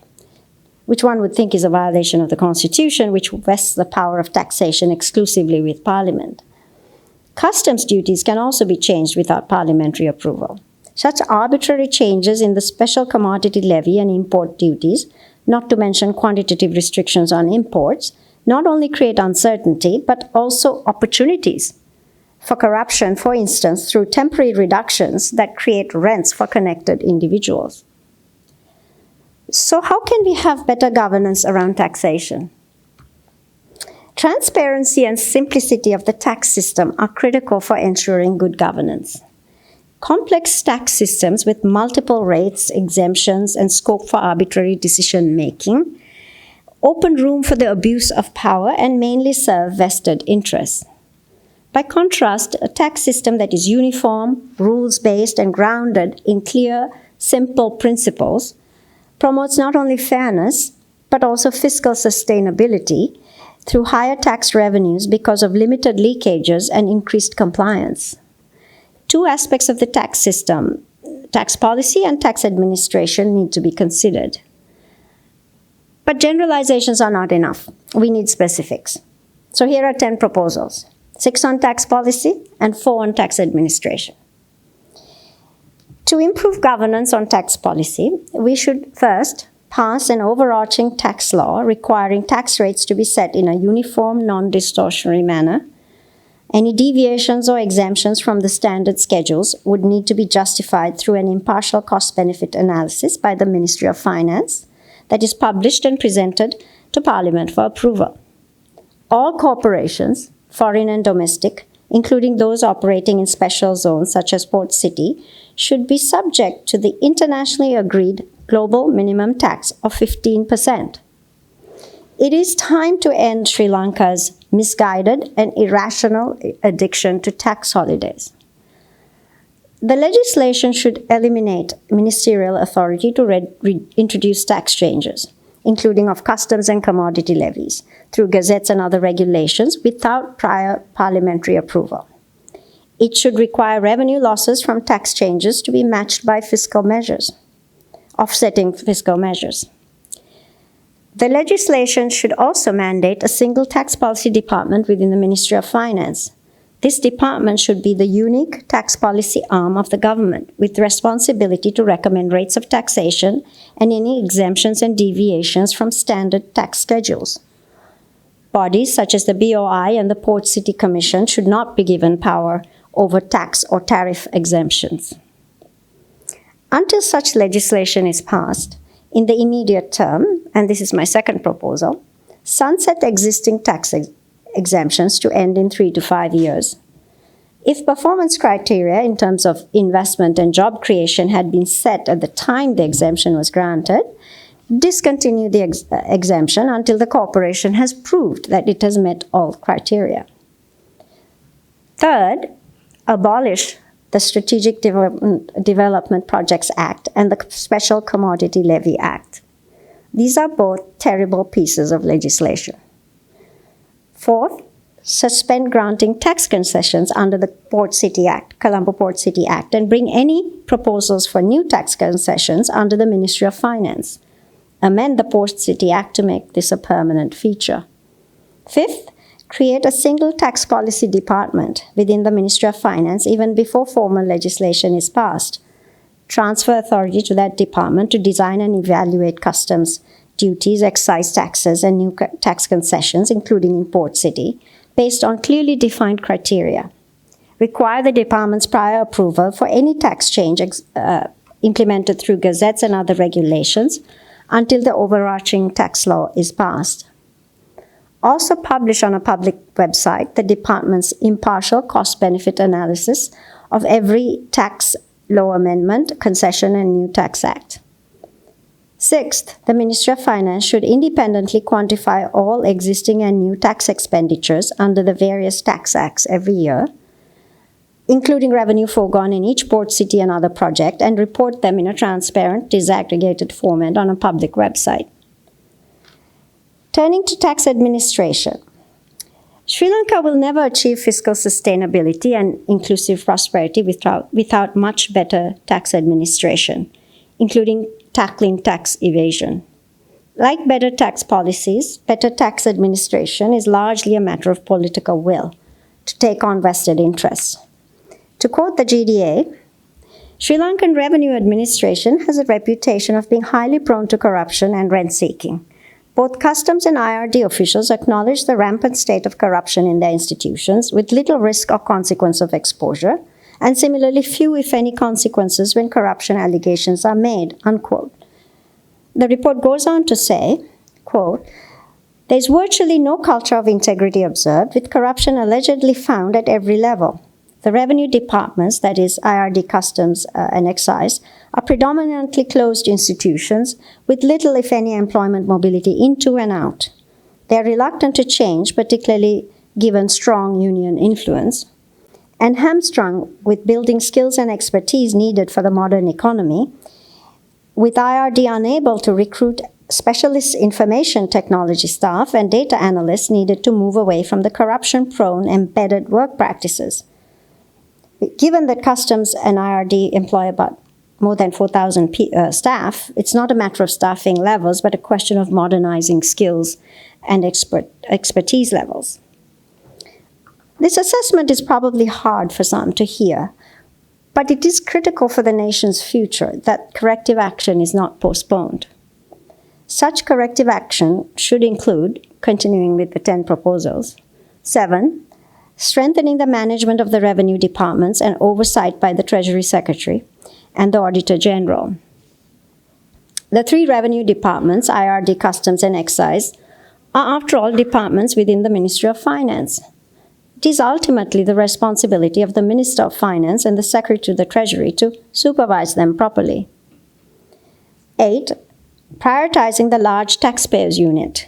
Speaker 2: which one would think is a violation of the Constitution, which vests the power of taxation exclusively with Parliament. Customs duties can also be changed without parliamentary approval. Such arbitrary changes in the special commodity levy and import duties, not to mention quantitative restrictions on imports, not only create uncertainty, but also opportunities for corruption, for instance, through temporary reductions that create rents for connected individuals. So how can we have better governance around taxation? Transparency and simplicity of the tax system are critical for ensuring good governance. Complex tax systems with multiple rates, exemptions, and scope for arbitrary decision-making open room for the abuse of power and mainly serve vested interests. By contrast, a tax system that is uniform, rules-based, and grounded in clear, simple principles promotes not only fairness, but also fiscal sustainability through higher tax revenues because of limited leakages and increased compliance. Two aspects of the tax system, tax policy and tax administration, need to be considered. But generalizations are not enough. We need specifics. So here are 10 proposals, 6 on tax policy and 4 on tax administration. To improve governance on tax policy, we should first pass an overarching tax law requiring tax rates to be set in a uniform, non-distortionary manner. Any deviations or exemptions from the standard schedules would need to be justified through an impartial cost-benefit analysis by the Ministry of Finance that is published and presented to Parliament for approval. All corporations, foreign and domestic, including those operating in special zones such as Port City, should be subject to the internationally agreed global minimum tax of 15%. It is time to end Sri Lanka's misguided and irrational addiction to tax holidays. The legislation should eliminate ministerial authority to introduce tax changes, including of customs and commodity levies, through gazettes and other regulations without prior parliamentary approval. It should require revenue losses from tax changes to be matched by fiscal measures, offsetting fiscal measures. The legislation should also mandate a single tax policy department within the Ministry of Finance. This department should be the unique tax policy arm of the government, with responsibility to recommend rates of taxation and any exemptions and deviations from standard tax schedules. Bodies such as the BOI and the Port City Commission should not be given power over tax or tariff exemptions. Until such legislation is passed, in the immediate term, and this is my second proposal, sunset existing tax exemptions to end in 3 to 5 years. If performance criteria in terms of investment and job creation had been set at the time the exemption was granted, discontinue the exemption until the corporation has proved that it has met all criteria. Third, abolish the Strategic Development Projects Act and the Special Commodity Levy Act. These are both terrible pieces of legislation. Fourth, suspend granting tax concessions under the Port City Act, Colombo Port City Act, and bring any proposals for new tax concessions under the Ministry of Finance. Amend the Port City Act to make this a permanent feature. Fifth, create a single tax policy department within the Ministry of Finance even before formal legislation is passed. Transfer authority to that department to design and evaluate customs duties, excise taxes, and new tax concessions, including in Port City, based on clearly defined criteria. Require the department's prior approval for any tax change implemented through gazettes and other regulations until the overarching tax law is passed. Also publish on a public website the department's impartial cost-benefit analysis of every tax law amendment, concession, and new tax act. Sixth, the Ministry of Finance should independently quantify all existing and new tax expenditures under the various tax acts every year, including revenue foregone in each port, city, and other project, and report them in a transparent, disaggregated format on a public website. Turning to tax administration, Sri Lanka will never achieve fiscal sustainability and inclusive prosperity without much better tax administration, including tackling tax evasion. Like better tax policies, better tax administration is largely a matter of political will to take on vested interests. To quote the GDA, Sri Lankan revenue administration has a reputation of being highly prone to corruption and rent-seeking. Both customs and IRD officials acknowledge the rampant state of corruption in their institutions with little risk or consequence of exposure, and similarly few, if any, consequences when corruption allegations are made, unquote. The report goes on to say, quote, "There's virtually no culture of integrity observed, with corruption allegedly found at every level. The revenue departments, that is IRD, Customs, and Excise, are predominantly closed institutions with little, if any, employment mobility into and out. They are reluctant to change, particularly given strong union influence, and hamstrung with building skills and expertise needed for the modern economy, with IRD unable to recruit specialist information technology staff and data analysts needed to move away from the corruption-prone embedded work practices. Given that Customs and IRD employ about more than 4,000 staff, it's not a matter of staffing levels, but a question of modernizing skills and expertise levels." This assessment is probably hard for some to hear, but it is critical for the nation's future that corrective action is not postponed. Such corrective action should include, continuing with the 10 proposals, 7, strengthening the management of the revenue departments and oversight by the Treasury Secretary and the Auditor General. The 3 revenue departments, IRD, Customs, and Excise, are, after all, departments within the Ministry of Finance. It is ultimately the responsibility of the Minister of Finance and the Secretary of the Treasury to supervise them properly. 8. Prioritizing the large taxpayers unit.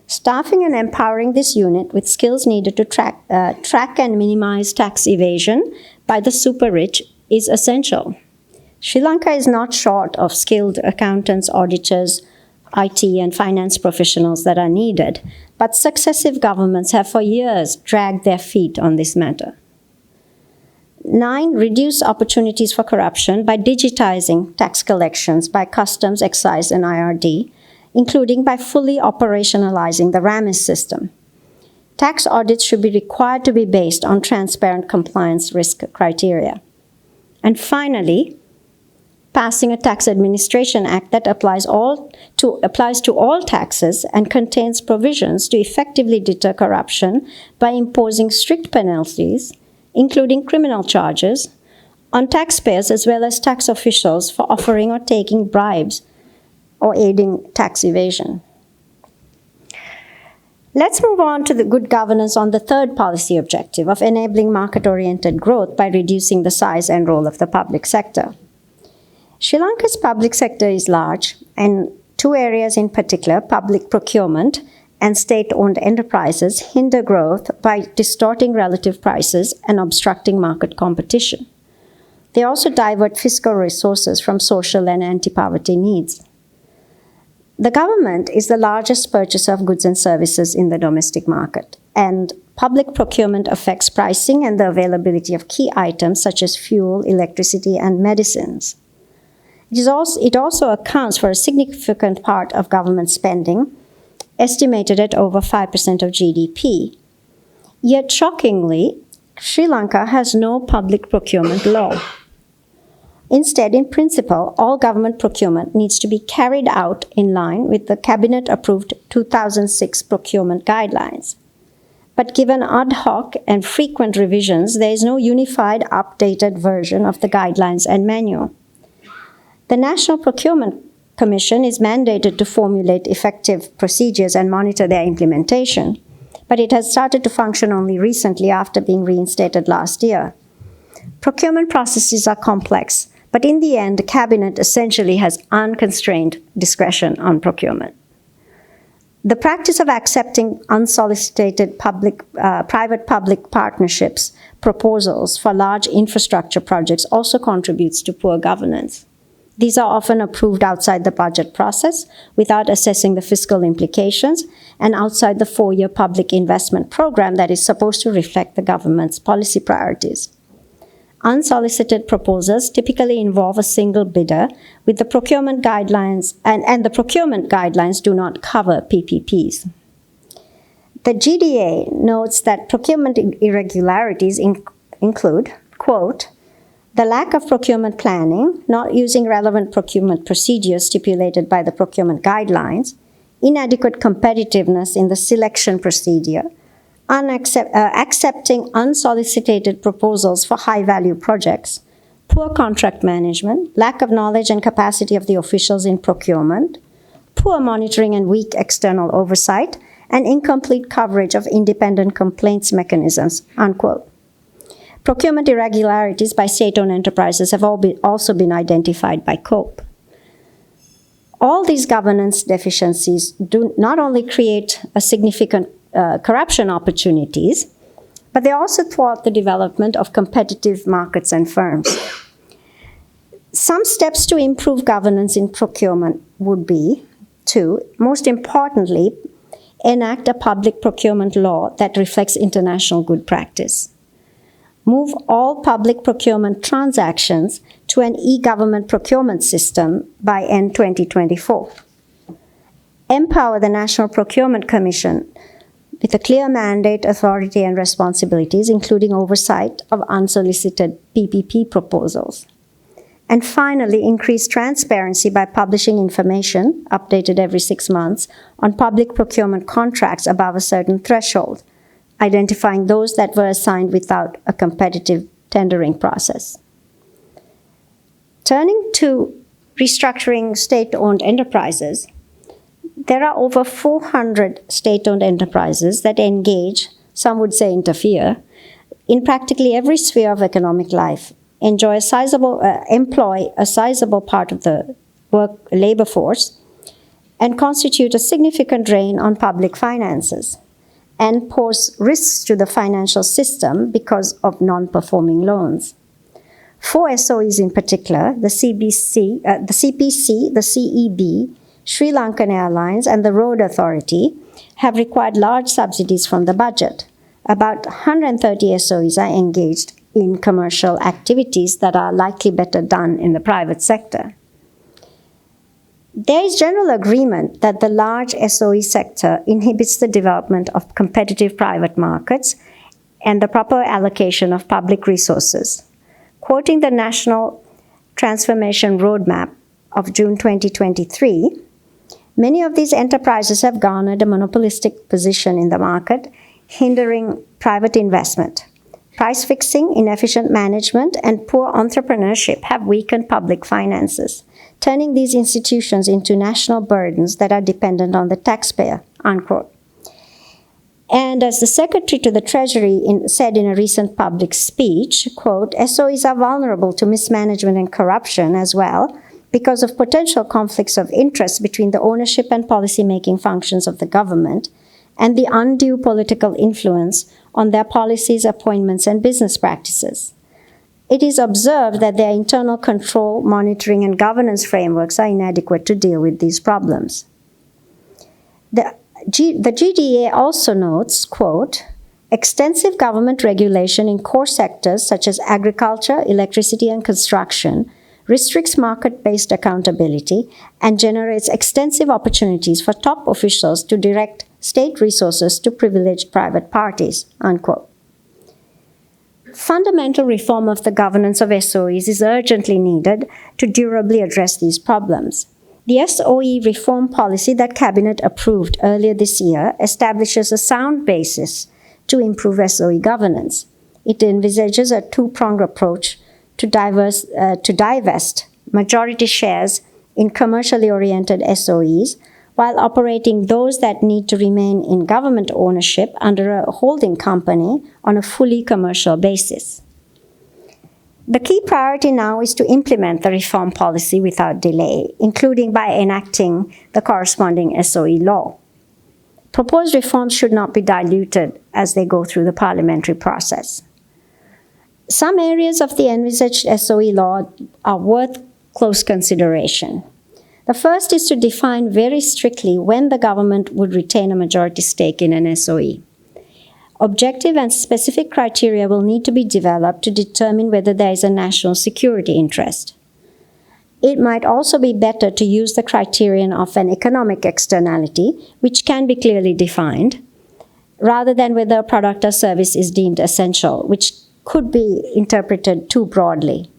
Speaker 2: Staffing and empowering this unit with skills needed to track and minimize tax evasion by the super rich is essential. Sri Lanka is not short of skilled accountants, auditors, IT and finance professionals that are needed, but successive governments have for years dragged their feet on this matter. 9. Reduce opportunities for corruption by digitizing tax collections by Customs, Excise and IRD, including by fully operationalizing the RAMIS system. Tax audits should be required to be based on transparent compliance risk criteria. And finally, passing a Tax Administration Act that applies to all taxes and contains provisions to effectively deter corruption by imposing strict penalties, including criminal charges, on taxpayers as well as tax officials for offering or taking bribes or aiding tax evasion. Let's move on to the good governance on the third policy objective of enabling market-oriented growth by reducing the size and role of the public sector. Sri Lanka's public sector is large, and two areas in particular, public procurement and state-owned enterprises, hinder growth by distorting relative prices and obstructing market competition. They also divert fiscal resources from social and anti-poverty needs. The government is the largest purchaser of goods and services in the domestic market, and public procurement affects pricing and the availability of key items such as fuel, electricity, and medicines. It also accounts for a significant part of government spending, estimated at over 5% of GDP. Yet, shockingly, Sri Lanka has no public procurement law. Instead, in principle, all government procurement needs to be carried out in line with the Cabinet-approved 2006 procurement guidelines. But given ad hoc and frequent revisions, there is no unified, updated version of the guidelines and manual. The National Procurement Commission is mandated to formulate effective procedures and monitor their implementation, but it has started to function only recently after being reinstated last year. Procurement processes are complex, but in the end, the Cabinet essentially has unconstrained discretion on procurement. The practice of accepting unsolicited private-public partnerships proposals for large infrastructure projects also contributes to poor governance. These are often approved outside the budget process without assessing the fiscal implications and outside the 4-year public investment program that is supposed to reflect the government's policy priorities. Unsolicited proposals typically involve a single bidder with the procurement guidelines, and the procurement guidelines do not cover PPPs. The GDA notes that procurement irregularities include, quote, the lack of procurement planning, not using relevant procurement procedures stipulated by the procurement guidelines, inadequate competitiveness in the selection procedure, accepting unsolicited proposals for high-value projects, poor contract management, lack of knowledge and capacity of the officials in procurement, poor monitoring and weak external oversight, and incomplete coverage of independent complaints mechanisms, unquote. Procurement irregularities by state-owned enterprises have also been identified by COPE. All these governance deficiencies do not only create a significant corruption opportunities, but they also thwart the development of competitive markets and firms. Some steps to improve governance in procurement would be to, most importantly, enact a public procurement law that reflects international good practice. Move all public procurement transactions to an e-government procurement system by end 2024. Empower the National Procurement Commission with a clear mandate, authority, and responsibilities, including oversight of unsolicited PPP proposals. And finally, increase transparency by publishing information, updated every 6 months, on public procurement contracts above a certain threshold, identifying those that were assigned without a competitive tendering process. Turning to restructuring state-owned enterprises, There are over 400 state-owned enterprises that engage, some would say interfere, in practically every sphere of economic life, employ a sizable part of the labor force, and constitute a significant drain on public finances, and pose risks to the financial system because of non-performing loans. 4 SOEs in particular, the CPC, the CEB, Sri Lankan Airlines, and the Road Authority, have required large subsidies from the budget. About 130 SOEs are engaged in commercial activities that are likely better done in the private sector. There is general agreement that the large SOE sector inhibits the development of competitive private markets and the proper allocation of public resources. Quoting the National Transformation Roadmap of June 2023, many of these enterprises have garnered a monopolistic position in the market, hindering private investment. Price fixing, inefficient management, and poor entrepreneurship have weakened public finances, turning these institutions into national burdens that are dependent on the taxpayer, unquote. And as the Secretary to the Treasury said in a recent public speech, quote, SOEs are vulnerable to mismanagement and corruption as well because of potential conflicts of interest between the ownership and policy-making functions of the government and the undue political influence on their policies, appointments, and business practices. It is observed that their internal control, monitoring, and governance frameworks are inadequate to deal with these problems. The GDA also notes, quote, extensive government regulation in core sectors such as agriculture, electricity, and construction restricts market-based accountability and generates extensive opportunities for top officials to direct state resources to privileged private parties, unquote. Fundamental reform of the governance of SOEs is urgently needed to durably address these problems. The SOE reform policy that Cabinet approved earlier this year establishes a sound basis to improve SOE governance. It envisages a two-pronged approach to divest majority shares in commercially oriented SOEs while operating those that need to remain in government ownership under a holding company on a fully commercial basis. The key priority now is to implement the reform policy without delay, including by enacting the corresponding SOE law. Proposed reforms should not be diluted as they go through the parliamentary process. Some areas of the envisaged SOE law are worth close consideration. The first is to define very strictly when the government would retain a majority stake in an SOE. Objective and specific criteria will need to be developed to determine whether there is a national security interest. It might also be better to use the criterion of an economic externality, which can be clearly defined, rather than whether a product or service is deemed essential, which could be interpreted too broadly.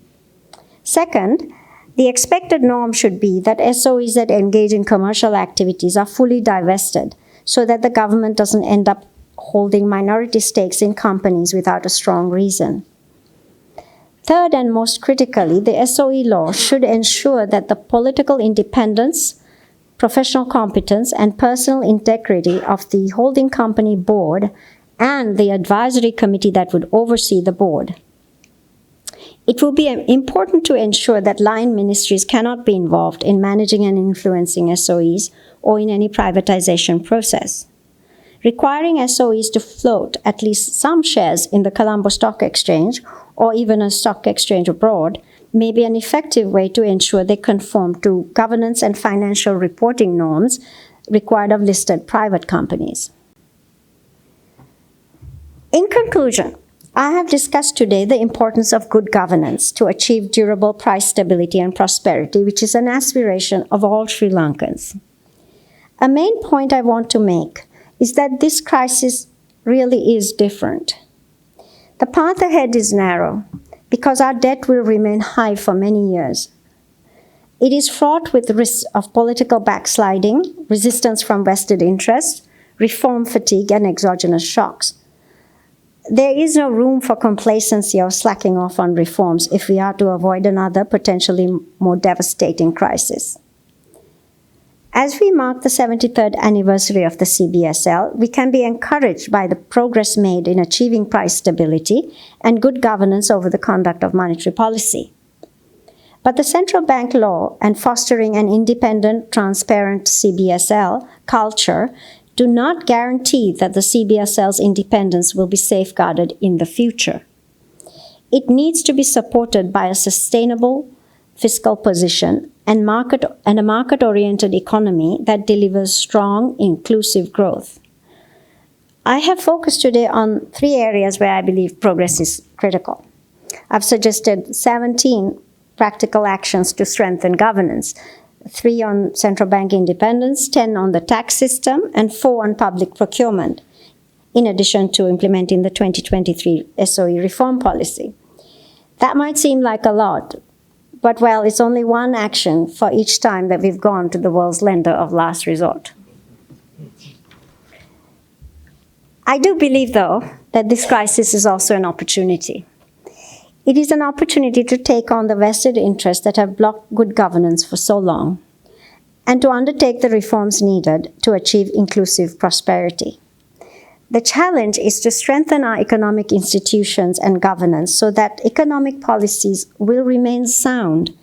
Speaker 2: Second, the expected norm should be that SOEs that engage in commercial activities are fully divested so that the government doesn't end up holding minority stakes in companies without a strong reason. Third, and most critically, the SOE law should ensure that the political independence, professional competence, and personal integrity of the holding company board and the advisory committee that would oversee the board. It will be important to ensure that line ministries cannot be involved in managing and influencing SOEs or in any privatization process. Requiring SOEs to float at least some shares in the Colombo Stock Exchange or even a stock exchange abroad may be an effective way to ensure they conform to governance and financial reporting norms required of listed private companies. In conclusion, I have discussed today the importance of good governance to achieve durable price stability and prosperity, which is an aspiration of all Sri Lankans. A main point I want to make is that this crisis really is different. The path ahead is narrow because our debt will remain high for many years. It is fraught with risks of political backsliding, resistance from vested interests, reform fatigue, and exogenous shocks. There is no room for complacency or slacking off on reforms if we are to avoid another potentially more devastating crisis. As we mark the 73rd anniversary of the CBSL, we can be encouraged by the progress made in achieving price stability and good governance over the conduct of monetary policy. But the central bank law and fostering an independent, transparent CBSL culture do not guarantee that the CBSL's independence will be safeguarded in the future. It needs to be supported by a sustainable fiscal position and a market-oriented economy that delivers strong, inclusive growth. I have focused today on 3 areas where I believe progress is critical. I've suggested 17 practical actions to strengthen governance, 3 on central bank independence, 10 on the tax system, and 4 on public procurement, in addition to implementing the 2023 SOE reform policy. That might seem like a lot, but well, it's only one action for each time that we've gone to the world's lender of last resort. I do believe, though, that this crisis is also an opportunity. It is an opportunity to take on the vested interests that have blocked good governance for so long, and to undertake the reforms needed to achieve inclusive prosperity. The challenge is to strengthen our economic institutions and governance so that economic policies will remain sound,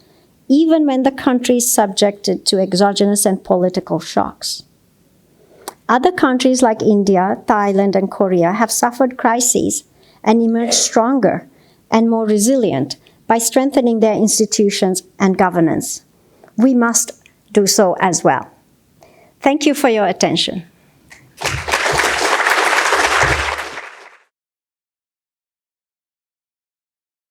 Speaker 2: even when the country is subjected to exogenous and political shocks. Other countries like India, Thailand, and Korea have suffered crises and emerged stronger and more resilient by strengthening their institutions and governance. We must do so as well. Thank you for your attention.